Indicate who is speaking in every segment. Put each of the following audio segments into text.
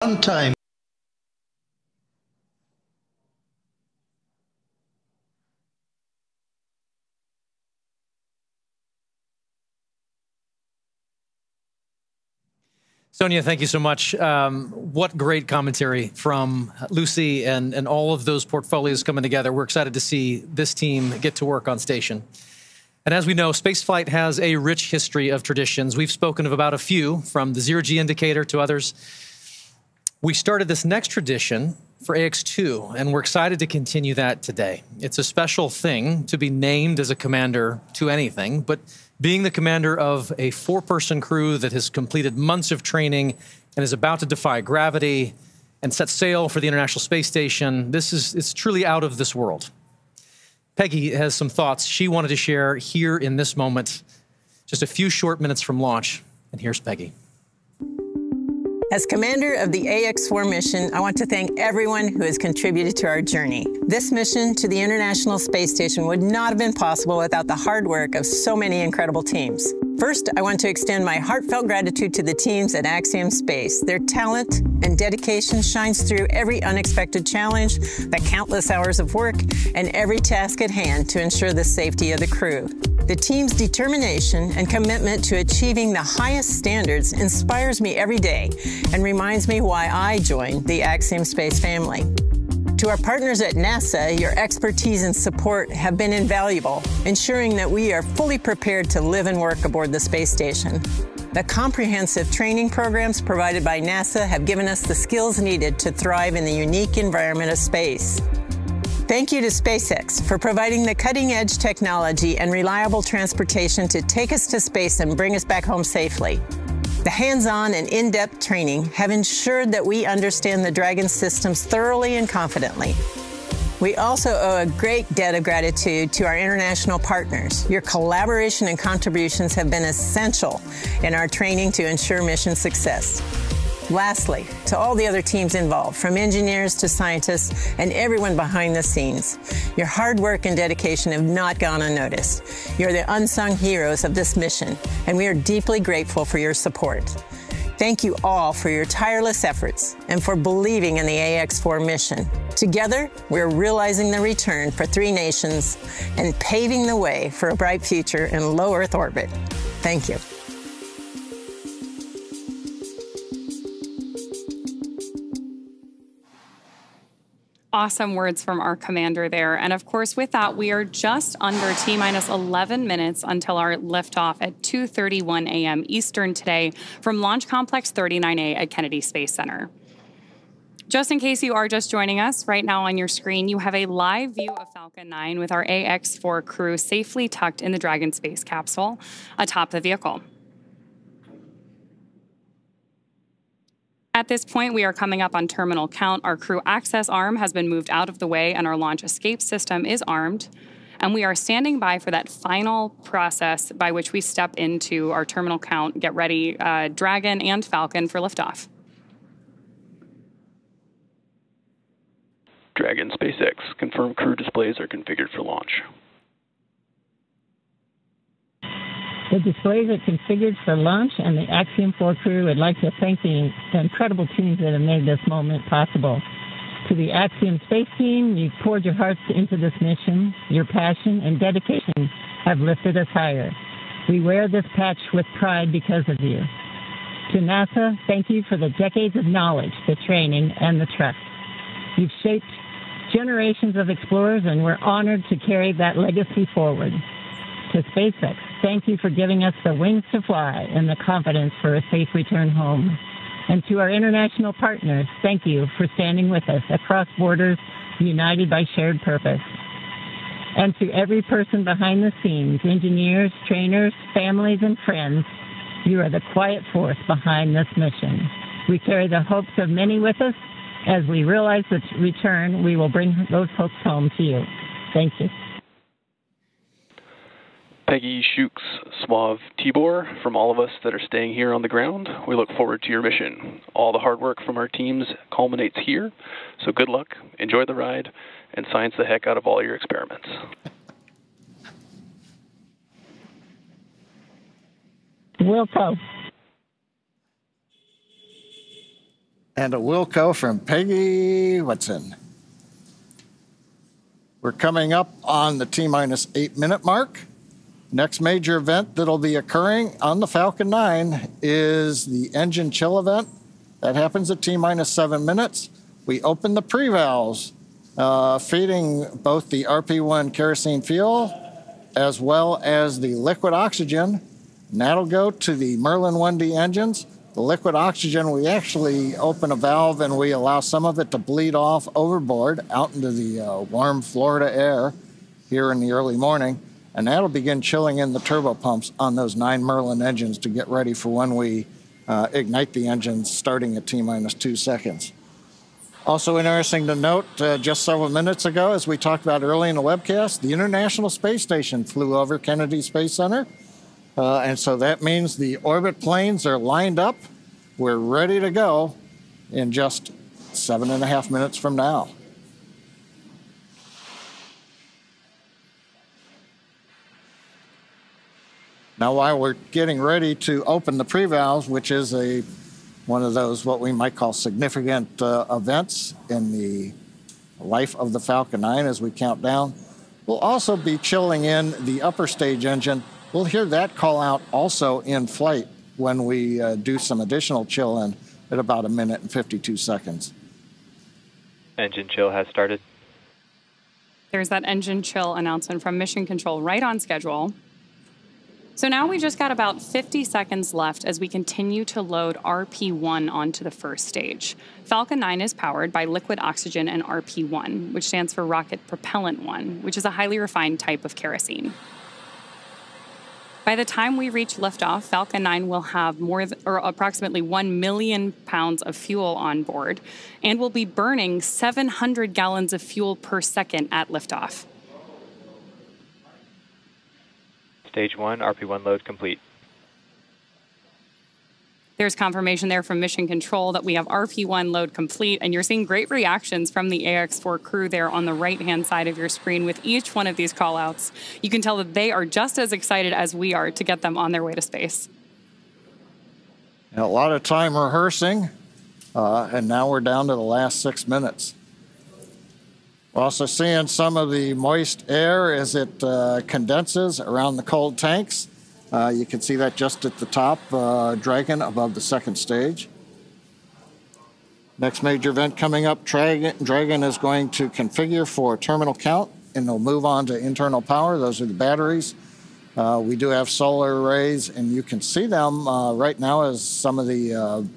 Speaker 1: one time.
Speaker 2: Sonia, thank you so much. What great commentary from Lucy and all of those portfolios coming together. We're excited to see this team get to work on station. And as we know, spaceflight has a rich history of traditions. We've spoken of about a few, from the zero-G indicator to others. We started this next tradition for AX2, and we're excited to continue that today. It's a special thing to be named as a commander to anything, but being the commander of a 4-person crew that has completed months of training and is about to defy gravity and set sail for the International Space Station, it's truly out of this world. Peggy has some thoughts she wanted to share here in this moment, just a few short minutes from launch. And here's Peggy.
Speaker 3: As commander of the AX4 mission, I want to thank everyone who has contributed to our journey. This mission to the International Space Station would not have been possible without the hard work of so many incredible teams. First, I want to extend my heartfelt gratitude to the teams at Axiom Space. Their talent and dedication shines through every unexpected challenge, the countless hours of work, and every task at hand to ensure the safety of the crew. The team's determination and commitment to achieving the highest standards inspires me every day and reminds me why I joined the Axiom Space family. To our partners at NASA, your expertise and support have been invaluable, ensuring that we are fully prepared to live and work aboard the space station. The comprehensive training programs provided by NASA have given us the skills needed to thrive in the unique environment of space. Thank you to SpaceX for providing the cutting-edge technology and reliable transportation to take us to space and bring us back home safely. The hands-on and in-depth training have ensured that we understand the Dragon systems thoroughly and confidently. We also owe a great debt of gratitude to our international partners. Your collaboration and contributions have been essential in our training to ensure mission success. Lastly, to all the other teams involved, from engineers to scientists and everyone behind the scenes, your hard work and dedication have not gone unnoticed. You're the unsung heroes of this mission, and we are deeply grateful for your support. Thank you all for your tireless efforts and for believing in the AX4 mission. Together, we're realizing the return for 3 nations and paving the way for a bright future in low Earth orbit. Thank you.
Speaker 4: Awesome words from our commander there. And of course, with that, we are just under T-minus 11 minutes until our liftoff at 2:31 a.m. Eastern today from Launch Complex 39A at Kennedy Space Center. Just in case you are just joining us, right now on your screen, you have a live view of Falcon 9 with our AX4 crew safely tucked in the Dragon space capsule atop the vehicle. At this point, we are coming up on terminal count. Our crew access arm has been moved out of the way and our launch escape system is armed. And we are standing by for that final process by which we step into our terminal count, get ready, Dragon and Falcon for liftoff.
Speaker 5: Dragon SpaceX, confirmed crew displays are configured for launch.
Speaker 6: The displays are configured for launch, and the Axiom 4 crew would like to thank the incredible teams that have made this moment possible. To the Axiom Space team, you've poured your hearts into this mission. Your passion and dedication have lifted us higher. We wear this patch with pride because of you. To NASA, thank you for the decades of knowledge, the training, and the trust. You've shaped generations of explorers, and we're honored to carry that legacy forward. To SpaceX, thank you for giving us the wings to fly and the confidence for a safe return home. And to our international partners, thank you for standing with us across borders, united by shared purpose. And to every person behind the scenes, engineers, trainers, families, and friends, you are the quiet force behind this mission. We carry the hopes of many with us. As we realize the return, we will bring those hopes home to you. Thank you.
Speaker 5: Peggy, Shooks, Suave, Tibor, from all of us that are staying here on the ground, we look forward to your mission. All the hard work from our teams culminates here, so good luck, enjoy the ride, and science the heck out of all your experiments.
Speaker 6: Will go.
Speaker 1: And a Wilco from Peggy Whitson. We're coming up on the T-minus 8-minute mark. Next major event that'll be occurring on the Falcon 9 is the engine chill event. That happens at T-minus 7 minutes. We open the pre-valves, feeding both the RP1 kerosene fuel as well as the liquid oxygen. And that'll go to the Merlin 1D engines. The liquid oxygen, we actually open a valve and we allow some of it to bleed off overboard out into the warm Florida air here in the early morning. And that'll begin chilling in the turbopumps on those 9 Merlin engines to get ready for when we ignite the engines starting at T-minus 2 seconds. Also interesting to note, just several minutes ago, as we talked about early in the webcast, the International Space Station flew over Kennedy Space Center. And so that means the orbit planes are lined up. We're ready to go in just 7.5 minutes from now. Now, while we're getting ready to open the pre-valves, which is one of those what we might call significant events in the life of the Falcon 9 as we count down, we'll also be chilling in the upper stage engine. We'll hear that call out also in flight when we do some additional chill in at about 1 minute and 52 seconds.
Speaker 7: Engine chill has started.
Speaker 4: There's that engine chill announcement from Mission Control, right on schedule. So now we just got about 50 seconds left as we continue to load RP1 onto the first stage. Falcon 9 is powered by liquid oxygen and RP1, which stands for Rocket Propellant 1, which is a highly refined type of kerosene. By the time we reach liftoff, Falcon 9 will have approximately 1 million pounds of fuel on board and will be burning 700 gallons of fuel per second at liftoff.
Speaker 7: Stage 1, RP1 load complete.
Speaker 4: There's confirmation there from Mission Control that we have RP1 load complete, and you're seeing great reactions from the AX4 crew there on the right-hand side of your screen with each one of these call-outs. You can tell that they are just as excited as we are to get them on their way to space.
Speaker 1: A lot of time rehearsing, and now we're down to the last 6 minutes. We're also seeing some of the moist air as it condenses around the cold tanks. You can see that just at the top, Dragon above the second stage. Next major event coming up, Dragon is going to configure for terminal count, and they'll move on to internal power. Those are the batteries. We do have solar arrays, and you can see them right now as some of the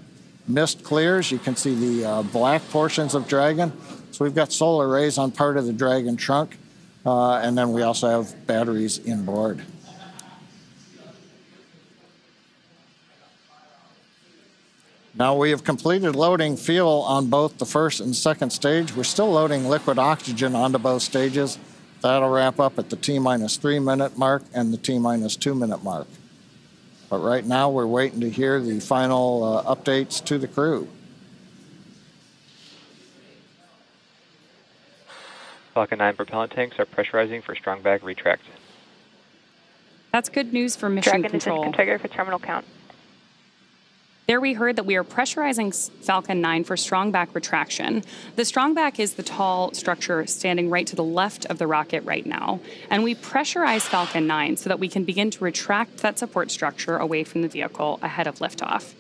Speaker 1: mist clears. You can see the black portions of Dragon. So we've got solar arrays on part of the Dragon trunk, and then we also have batteries inboard. Now we have completed loading fuel on both the first and second stage. We're still loading liquid oxygen onto both stages. That'll wrap up at the T-minus 3 minute mark and the T-minus 2 minute mark. But right now we're waiting to hear the final updates to the crew.
Speaker 7: Falcon 9 propellant tanks are pressurizing for strong bag retract.
Speaker 4: That's good news for Mission Control.
Speaker 8: Dragon is in configure for terminal count.
Speaker 4: There we heard that we are pressurizing Falcon 9 for strong back retraction. The strong back is the tall structure standing right to the left of the rocket right now. And we pressurize Falcon 9 so that we can begin to retract that support structure away from the vehicle ahead of liftoff.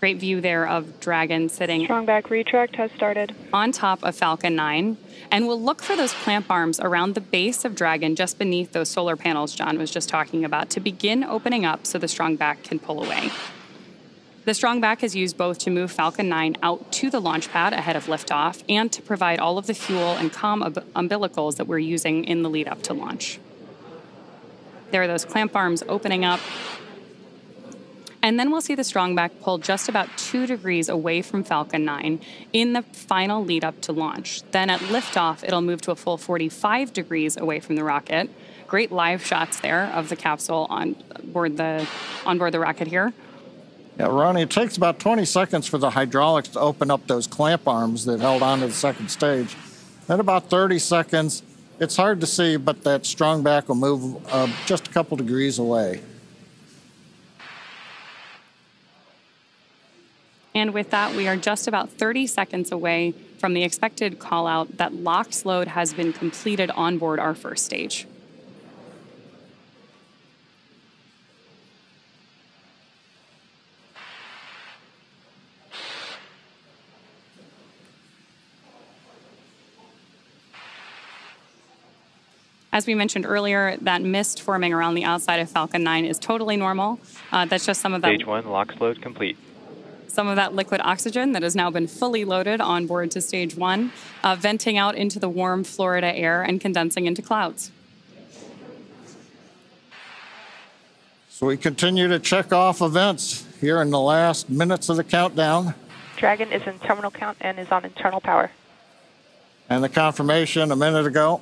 Speaker 4: Great view there of Dragon sitting
Speaker 8: Strong back retract has started
Speaker 4: on top of Falcon 9. And we'll look for those clamp arms around the base of Dragon just beneath those solar panels John was just talking about to begin opening up so the strong back can pull away. The strong back is used both to move Falcon 9 out to the launch pad ahead of liftoff and to provide all of the fuel and comm umbilicals that we're using in the lead up to launch. There are those clamp arms opening up. And then we'll see the strong back pull just about 2 degrees away from Falcon 9 in the final lead up to launch. Then at liftoff, it'll move to a full 45 degrees away from the rocket. Great live shots there of the capsule on board the rocket here.
Speaker 1: Yeah, Ronnie, it takes about 20 seconds for the hydraulics to open up those clamp arms that held onto the second stage. Then about 30 seconds, it's hard to see, but that strong back will move just a couple degrees away.
Speaker 4: And with that, we are just about 30 seconds away from the expected call out that LOX load has been completed on board our first stage. As we mentioned earlier, that mist forming around the outside of Falcon 9 is totally normal. That's just some of that.
Speaker 7: Stage 1, LOX load complete.
Speaker 4: Some of that liquid oxygen that has now been fully loaded on board to stage 1, venting out into the warm Florida air and condensing into clouds.
Speaker 1: So we continue to check off events here in the last minutes of the countdown.
Speaker 8: Dragon is in terminal count and is on internal power.
Speaker 1: And the confirmation a minute ago,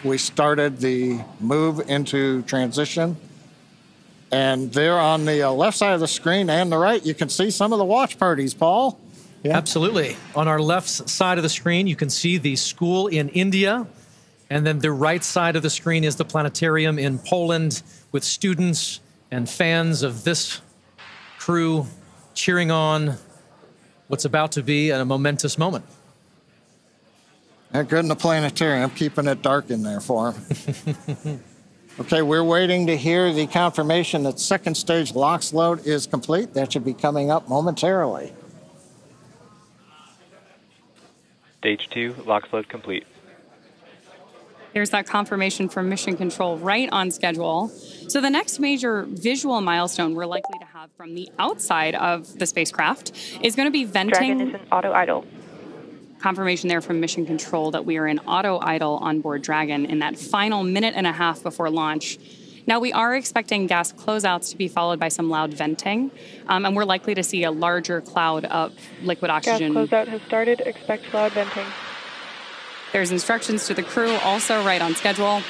Speaker 1: we started the move into transition. And there on the left side of the screen and the right, you can see some of the watch parties, Paul.
Speaker 2: Yeah. Absolutely. On our left side of the screen, you can see the school in India. And then the right side of the screen is the planetarium in Poland with students and fans of this crew cheering on what's about to be a momentous moment.
Speaker 1: They're good in the planetarium, keeping it dark in there for them. Okay, we're waiting to hear the confirmation that second stage LOX load is complete. That should be coming up momentarily.
Speaker 7: Stage 2, LOX load complete.
Speaker 4: There's that confirmation from Mission Control right on schedule. So the next major visual milestone we're likely to have from the outside of the spacecraft is going to be venting.
Speaker 8: Dragon is in auto idle.
Speaker 4: Confirmation there from Mission Control that we are in auto idle on board Dragon in that final minute and a half before launch. Now, we are expecting gas closeouts to be followed by some loud venting, and we're likely to see a larger cloud of liquid oxygen.
Speaker 8: Gas closeout has started. Expect loud venting.
Speaker 4: There's instructions to the crew, also right on schedule.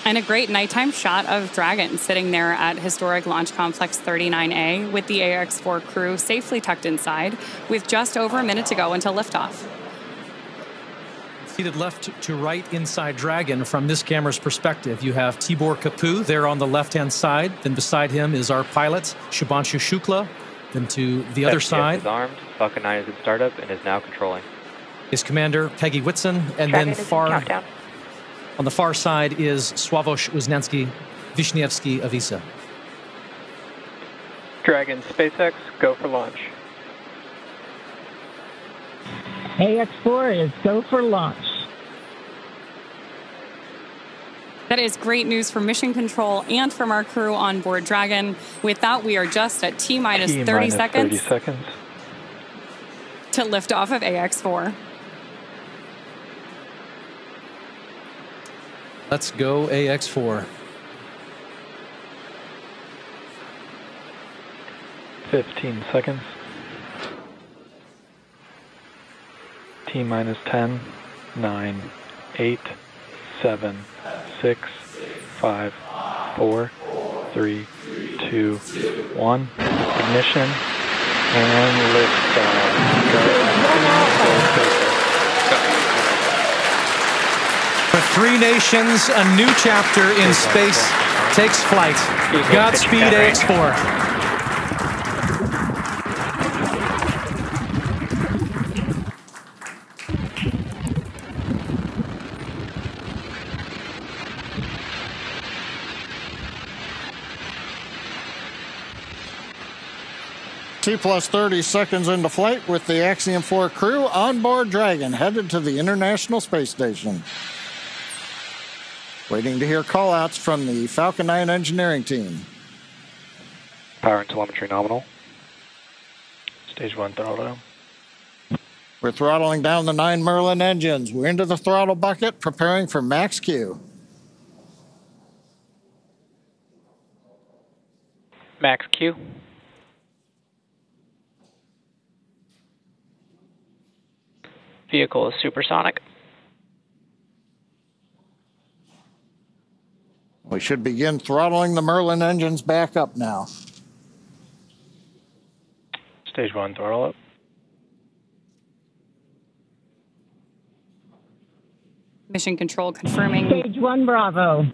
Speaker 4: And a great nighttime shot of Dragon sitting there at historic Launch Complex 39A with the AX-4 crew safely tucked inside with just over a minute to go until liftoff.
Speaker 2: Seated left to right inside Dragon from this camera's perspective, you have Tibor Kapu there on the left-hand side. Then beside him is our pilot, Shubhanshu Shukla. Then to the other side
Speaker 7: is armed. Falcon 9 is in startup and is now controlling.
Speaker 2: Is Commander Peggy Whitson. And
Speaker 8: Dragon
Speaker 2: then on the far side is Sławosz Wisniewski of ESA.
Speaker 9: Dragon, SpaceX, go for launch.
Speaker 6: AX4 is go for launch.
Speaker 4: That is great news for Mission Control and from our crew on board Dragon. With that, we are just at T-minus 30 seconds.
Speaker 9: 30 seconds.
Speaker 4: To lift off of AX4.
Speaker 2: Let's go AX4.
Speaker 9: 15 seconds. T-minus 10, 9, 8, 7, 6, 5, 4, 3, 2, 1. Ignition and liftoff.
Speaker 2: For three nations, a new chapter in space takes flight. Godspeed, AX4.
Speaker 1: T plus 30 seconds into flight with the Axiom 4 crew on board Dragon, headed to the International Space Station. Waiting to hear call-outs from the Falcon 9 engineering team.
Speaker 9: Power and telemetry nominal. Stage 1 throttle down.
Speaker 1: We're throttling down the 9 Merlin engines. We're into the throttle bucket, preparing for max Q.
Speaker 9: Max Q. Vehicle is supersonic.
Speaker 1: We should begin throttling the Merlin engines back up now.
Speaker 9: Stage 1 throttle up.
Speaker 4: Mission Control confirming
Speaker 6: Stage 1 Bravo.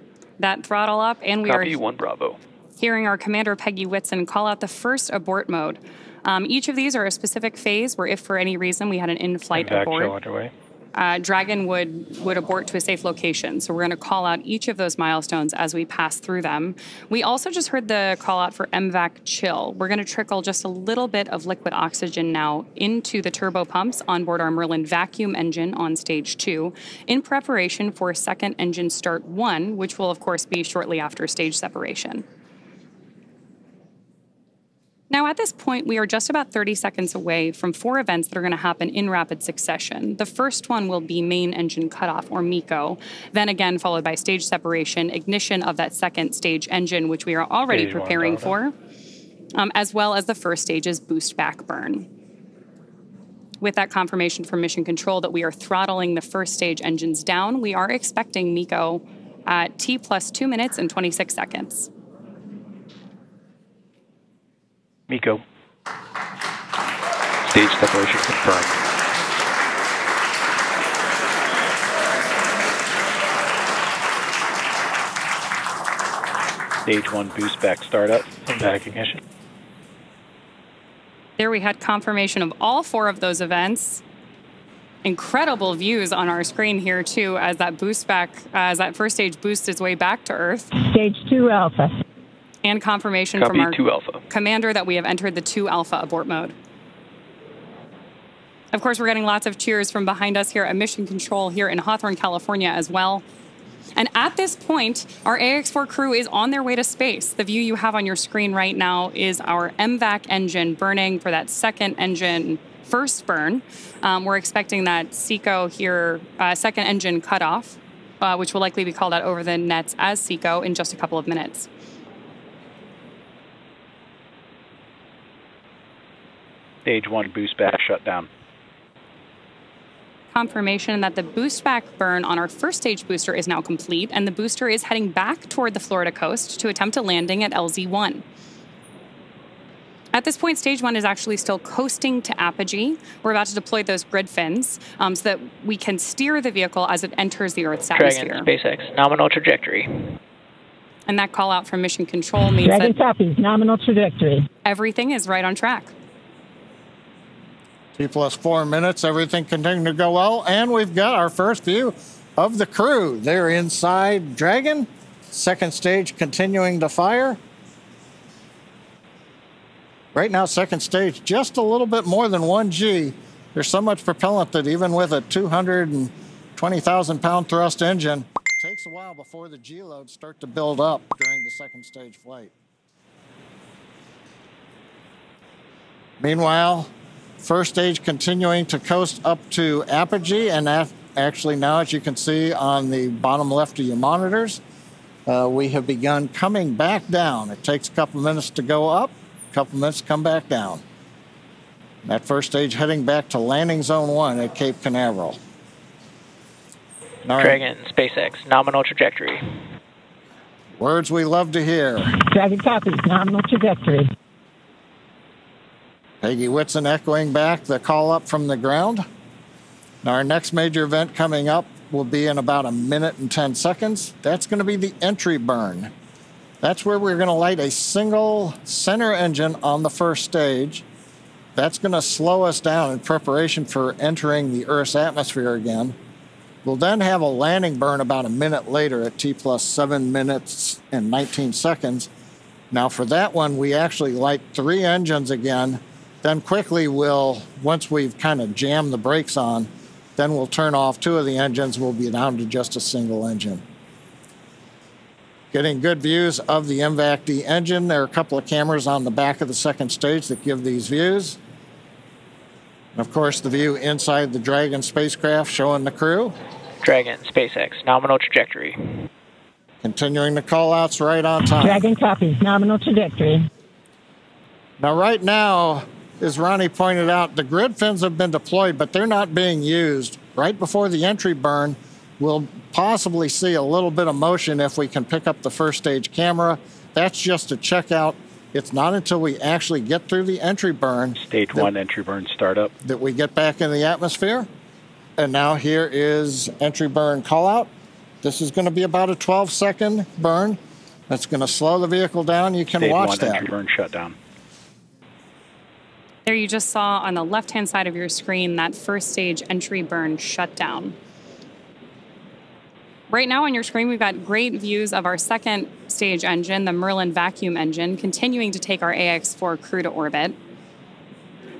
Speaker 4: that throttle up, and we
Speaker 5: Copy
Speaker 4: are
Speaker 5: 1 Bravo.
Speaker 4: hearing our commander, Peggy Whitson, call out the first abort mode. Each of these are a specific phase where if for any reason we had an in-flight abort,
Speaker 9: underway.
Speaker 4: Dragon would abort to a safe location. So we're going to call out each of those milestones as we pass through them. We also just heard the call out for MVAC chill. We're going to trickle just a little bit of liquid oxygen now into the turbo pumps on board our Merlin vacuum engine on stage 2 in preparation for second engine start 1, which will of course be shortly after stage separation. Now, at this point, we are just about 30 seconds away from 4 events that are going to happen in rapid succession. The first one will be main engine cutoff, or MECO, then again followed by stage separation, ignition of that second stage engine, which we are already preparing for, as well as the first stage's boost back burn. With that confirmation from Mission Control that we are throttling the first stage engines down, we are expecting MECO at T plus 2 minutes and 26 seconds.
Speaker 9: MECO. Stage separation confirmed. Stage 1 boost back startup and back ignition.
Speaker 4: There we had confirmation of all 4 of those events. Incredible views on our screen here too as that boost back, as that first stage boosts its way back to Earth.
Speaker 6: Stage 2 Alpha.
Speaker 4: And confirmation
Speaker 5: Copy,
Speaker 4: from our
Speaker 5: 2 Alpha.
Speaker 4: commander that we have entered the 2 Alpha abort mode. Of course, we're getting lots of cheers from behind us here at Mission Control here in Hawthorne, California as well. And at this point, our AX4 crew is on their way to space. The view you have on your screen right now is our MVAC engine burning for that second engine first burn. We're expecting that SECO here, second engine cutoff, which will likely be called out over the nets as SECO in just a couple of minutes.
Speaker 9: Stage 1 boost back shut down.
Speaker 4: Confirmation that the boost back burn on our first stage booster is now complete, and the booster is heading back toward the Florida coast to attempt a landing at LZ1. At this point, stage 1 is actually still coasting to apogee. We're about to deploy those grid fins so that we can steer the vehicle as it enters the Earth's atmosphere.
Speaker 10: Dragon, SpaceX, nominal trajectory.
Speaker 4: And that call out from Mission Control means
Speaker 6: Dragon
Speaker 4: that
Speaker 6: copies, nominal trajectory.
Speaker 4: everything is right on track.
Speaker 1: T plus 4 minutes, everything continuing to go well, and we've got our first view of the crew. They're inside Dragon, second stage continuing to fire. Right now, second stage, just a little bit more than 1G. There's so much propellant that even with a 220,000-pound thrust engine, it takes a while before the G loads start to build up during the second stage flight. Meanwhile, first stage continuing to coast up to apogee, and that actually now, as you can see on the bottom left of your monitors, we have begun coming back down. It takes a couple minutes to go up, a couple minutes to come back down. That first stage heading back to landing zone 1 at Cape Canaveral.
Speaker 10: Dragon, SpaceX, nominal trajectory.
Speaker 1: Words we love to hear.
Speaker 6: Dragon copies, nominal trajectory.
Speaker 1: Peggy Whitson echoing back the call up from the ground. Now our next major event coming up will be in about 1 minute and 10 seconds. That's going to be the entry burn. That's where we're going to light a single center engine on the first stage. That's going to slow us down in preparation for entering the Earth's atmosphere again. We'll then have a landing burn about 1 minute later at T plus 7 minutes and 19 seconds. Now for that one, we actually light 3 engines again. Then quickly once we've kind of jammed the brakes on, then we'll turn off 2 of the engines. We'll be down to just a single engine. Getting good views of the MVAC-D engine. There are a couple of cameras on the back of the second stage that give these views. And of course, the view inside the Dragon spacecraft showing the crew.
Speaker 10: Dragon, SpaceX, nominal trajectory.
Speaker 1: Continuing the call-outs right on time.
Speaker 6: Dragon copies, nominal trajectory.
Speaker 1: Now, right now, as Ronnie pointed out, the grid fins have been deployed, but they're not being used. Right before the entry burn, we'll possibly see a little bit of motion if we can pick up the first stage camera. That's just to check out. It's not until we actually get through the entry burn.
Speaker 9: Stage 1 entry burn startup.
Speaker 1: That we get back in the atmosphere. And now here is entry burn call out. This is going to be about a 12-second burn. That's going to slow the vehicle down. You can
Speaker 9: Stage
Speaker 1: watch
Speaker 9: 1
Speaker 1: that.
Speaker 9: entry burn shutdown.
Speaker 4: There you just saw on the left-hand side of your screen that first stage entry burn shutdown. Right now on your screen, we've got great views of our second stage engine, the Merlin vacuum engine, continuing to take our AX-4 crew to orbit.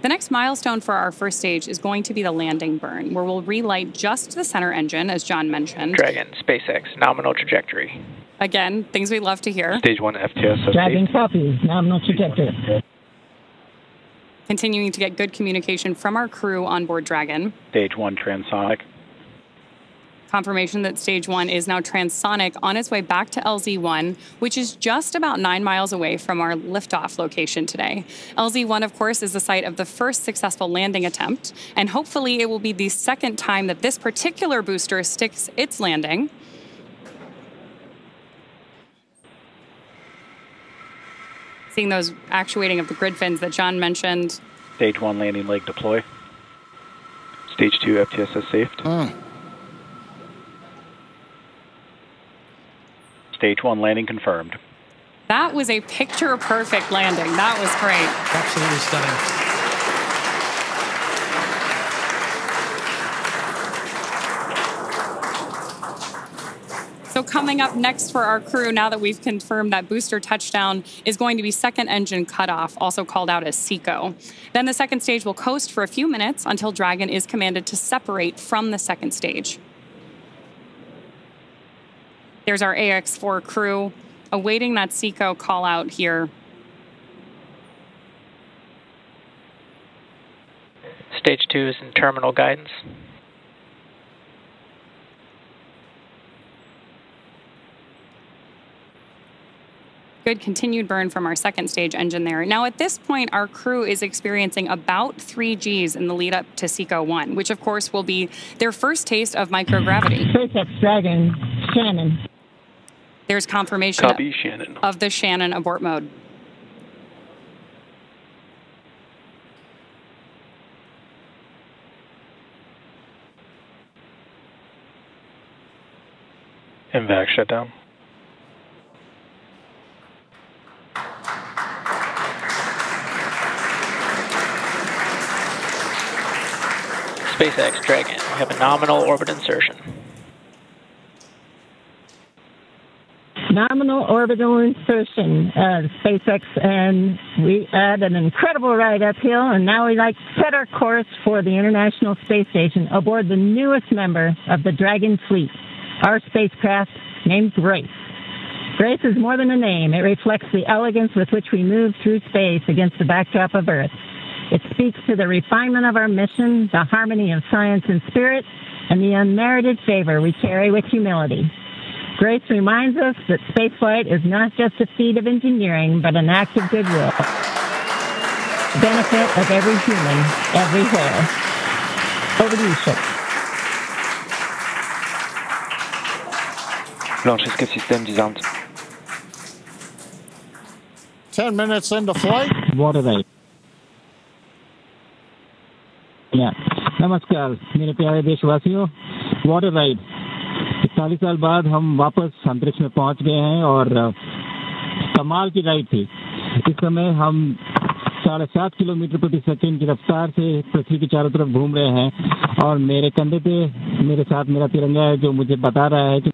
Speaker 4: The next milestone for our first stage is going to be the landing burn, where we'll relight just the center engine, as John mentioned.
Speaker 10: Dragon, SpaceX, nominal trajectory.
Speaker 4: Again, things we love to hear.
Speaker 9: Stage 1 FTS.
Speaker 6: Dragon copies, nominal trajectory.
Speaker 4: Continuing to get good communication from our crew on board Dragon.
Speaker 9: Stage 1 transonic.
Speaker 4: Confirmation that stage 1 is now transonic on its way back to LZ-1, which is just about 9 miles away from our liftoff location today. LZ-1, of course, is the site of the first successful landing attempt, and hopefully it will be the second time that this particular booster sticks its landing. Seeing those actuating of the grid fins that John mentioned.
Speaker 9: Stage 1 landing leg deploy. Stage 2 FTSS saved. Stage 1 landing confirmed.
Speaker 4: That was a picture-perfect landing. That was great.
Speaker 2: Absolutely stunning.
Speaker 4: So coming up next for our crew, now that we've confirmed that booster touchdown, is going to be second engine cutoff, also called out as SECO. Then the second stage will coast for a few minutes until Dragon is commanded to separate from the second stage. There's our AX-4 crew awaiting that SECO call out here.
Speaker 10: Stage 2 is in terminal guidance.
Speaker 4: Good continued burn from our second stage engine there. Now at this point, our crew is experiencing about 3 Gs in the lead up to SECO 1, which of course will be their first taste of microgravity.
Speaker 6: SpaceX Dragon, Shannon.
Speaker 4: There's confirmation
Speaker 5: Copy, Shannon.
Speaker 4: of the Shannon abort mode.
Speaker 9: MVAC shutdown.
Speaker 10: SpaceX Dragon, we have a nominal orbit insertion.
Speaker 6: Nominal orbital insertion, SpaceX, and we had an incredible ride uphill, and now we like to set our course for the International Space Station aboard the newest member of the Dragon fleet, our spacecraft named Grace. Grace is more than a name. It reflects the elegance with which we move through space against the backdrop of Earth. It speaks to the refinement of our mission, the harmony of science and spirit, and the unmerited favor we carry with humility. Grace reminds us that spaceflight is not just a feat of engineering, but an act of goodwill. The benefit of every human, everywhere. Over to you, Chip.
Speaker 7: Launch escape system disarmed.
Speaker 1: 10 minutes into flight.
Speaker 11: Water ride. नमस्कार मेरे प्यारे देशवासियों, water ride 40 साल बाद हम वापस अंतरिक्ष में पहुंच गए हैं और कमाल की राइड थी। इस समय हम 7.5 किलोमीटर प्रति सेकंड की रफ्तार से पृथ्वी के चारों तरफ घूम रहे हैं और मेरे कंधे पे मेरे साथ मेरा तिरंगा है जो मुझे बता रहा है कि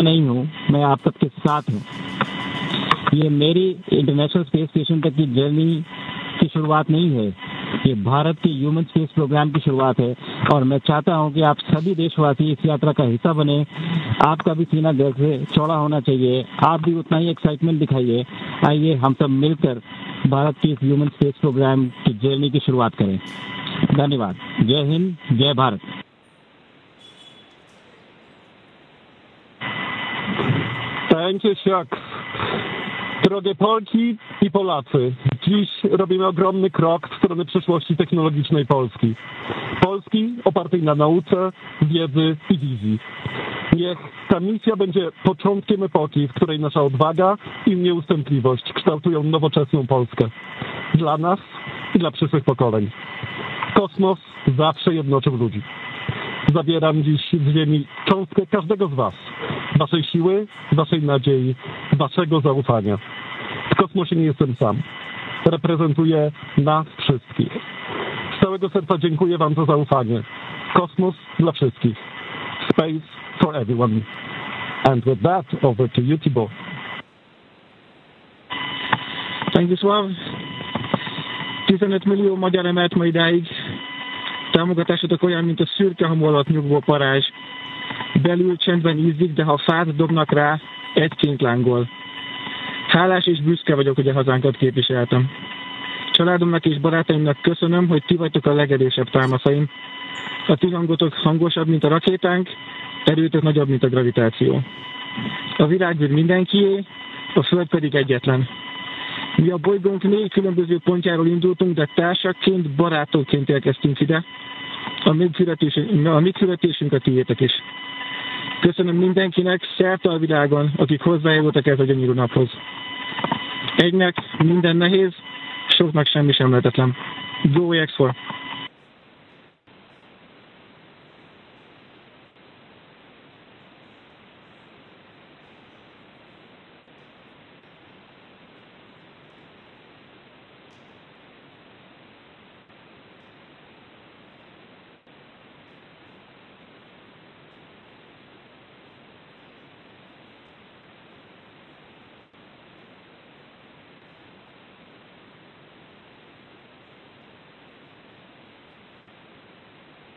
Speaker 11: नहीं हूँ, मैं आप सबके साथ हूँ। ये मेरी इंटरनेशनल स्पेस स्टेशन तक की जर्नी की शुरुआत नहीं है, ये भारत के ह्यूमन स्पेस प्रोग्राम की शुरुआत है और मैं चाहता हूं कि आप सभी देशवासी इस यात्रा का हिस्सा बने। आपका भी सीना गर्व से चौड़ा होना चाहिए, आप भी उतना ही एक्साइटमेंट दिखाइए। आइए हम सब मिलकर भारत के इस ह्यूमन स्पेस प्रोग्राम की जर्नी की शुरुआत करें। धन्यवाद। जय हिंद, जय Bharat.
Speaker 12: Thank you, Chuck. Drogie Polki i Polacy, dziś robimy ogromny krok w stronę przyszłości technologicznej Polski. Polski opartej na nauce, wiedzy i wizji. Niech ta misja będzie początkiem epoki, w której nasza odwaga i nieustępliwość kształtują nowoczesną Polskę. Dla nas i dla przyszłych pokoleń. Kosmos zawsze jednoczył ludzi. Zabieram dziś z Ziemi cząstkę każdego z was. waszej siły, waszej nadziei, waszego zaufania. W kosmosie nie jestem sam. Reprezentuję nas wszystkich. Z całego serca dziękuję wam za zaufanie. Kosmos dla wszystkich. Space for everyone. And with that, over to you, Thibaut.
Speaker 13: Thank you, Sław. 15 millió magyar emelt ma idáig. Támogatásotok olyan, mint a szürke hamu alatt nyugvó parázs. Belül csendben ízik, de ha fát dobnak rá, egyként lángol. Hálás és büszke vagyok, hogy a hazánkat képviseltem. Családomnak és barátaimnak köszönöm, hogy ti vagytok a legerősebb támaszaim. A ti hangotok hangosabb, mint a rakétánk, erőtök nagyobb, mint a gravitáció. A világűr mindenkié, a Föld pedig egyetlen. Mi a bolygónk 4 különböző pontjáról indultunk, de társakként, barátokként érkeztünk ide. A mi küldetésünk a tiétek is. Köszönöm mindenkinek szerte a világon, akik hozzájárultak ez a gyönyörű naphoz. Egynek minden nehéz, soknak semmi sem lehetetlen. Go AX4!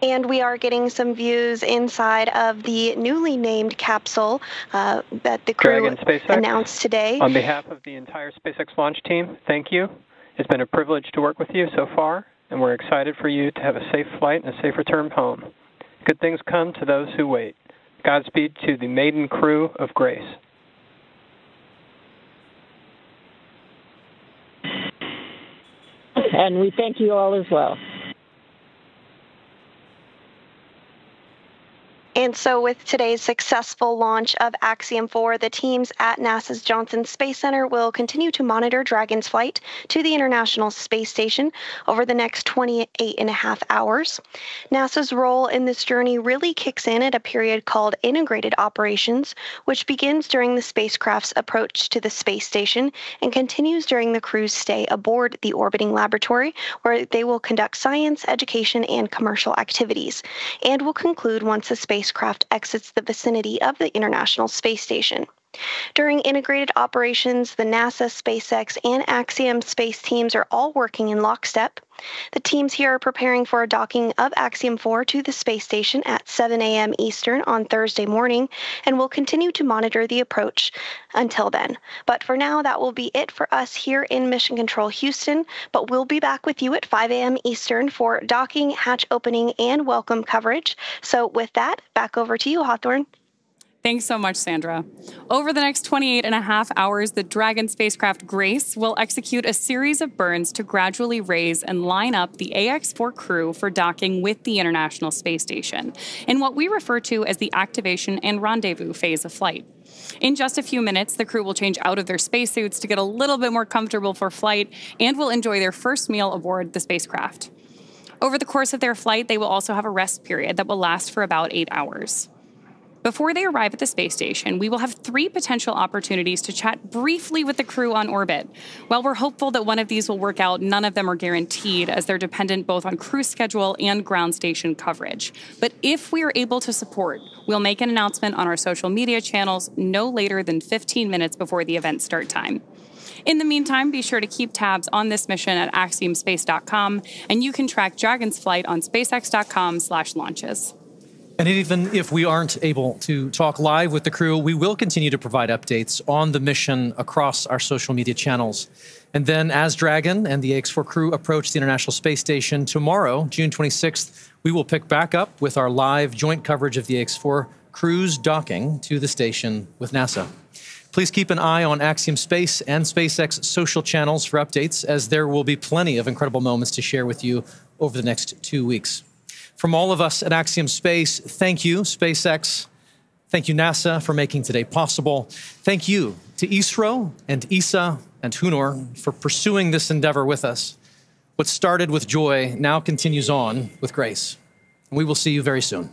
Speaker 14: And we are getting some views inside of the newly named capsule that the crew announced today.
Speaker 7: On behalf of the entire SpaceX launch team, thank you. It's been a privilege to work with you so far, and we're excited for you to have a safe flight and a safe return home. Good things come to those who wait. Godspeed to the maiden crew of Grace.
Speaker 6: And we thank you all as well.
Speaker 14: And so with today's successful launch of Axiom 4, the teams at NASA's Johnson Space Center will continue to monitor Dragon's flight to the International Space Station over the next 28.5 hours. NASA's role in this journey really kicks in at a period called integrated operations, which begins during the spacecraft's approach to the space station and continues during the crew's stay aboard the orbiting laboratory, where they will conduct science, education, and commercial activities, and will conclude once the spacecraft exits the vicinity of the International Space Station. During integrated operations, the NASA, SpaceX, and Axiom Space teams are all working in lockstep. The teams here are preparing for a docking of Axiom 4 to the space station at 7 a.m. Eastern on Thursday morning and will continue to monitor the approach until then. But for now, that will be it for us here in Mission Control Houston, but we'll be back with you at 5 a.m. Eastern for docking, hatch opening, and welcome coverage. So with that, back over to you, Hawthorne.
Speaker 4: Thanks so much, Sandra. Over the next 28.5 hours, the Dragon spacecraft Grace will execute a series of burns to gradually raise and line up the AX-4 crew for docking with the International Space Station in what we refer to as the activation and rendezvous phase of flight. In just a few minutes, the crew will change out of their spacesuits to get a little bit more comfortable for flight and will enjoy their first meal aboard the spacecraft. Over the course of their flight, they will also have a rest period that will last for about 8 hours. Before they arrive at the space station, we will have 3 potential opportunities to chat briefly with the crew on orbit. While we're hopeful that one of these will work out, none of them are guaranteed, as they're dependent both on crew schedule and ground station coverage. But if we are able to support, we'll make an announcement on our social media channels no later than 15 minutes before the event start time. In the meantime, be sure to keep tabs on this mission at axiomspace.com, and you can track Dragon's flight on spacex.com/launches.
Speaker 2: And even if we aren't able to talk live with the crew, we will continue to provide updates on the mission across our social media channels. And then as Dragon and the AX-4 crew approach the International Space Station tomorrow, June 26th, we will pick back up with our live joint coverage of the AX-4 crew's docking to the station with NASA. Please keep an eye on Axiom Space and SpaceX social channels for updates, as there will be plenty of incredible moments to share with you over the next 2 weeks. From all of us at Axiom Space, thank you, SpaceX. Thank you, NASA, for making today possible. Thank you to ISRO and ESA and Hunor for pursuing this endeavor with us. What started with joy now continues on with grace. And we will see you very soon.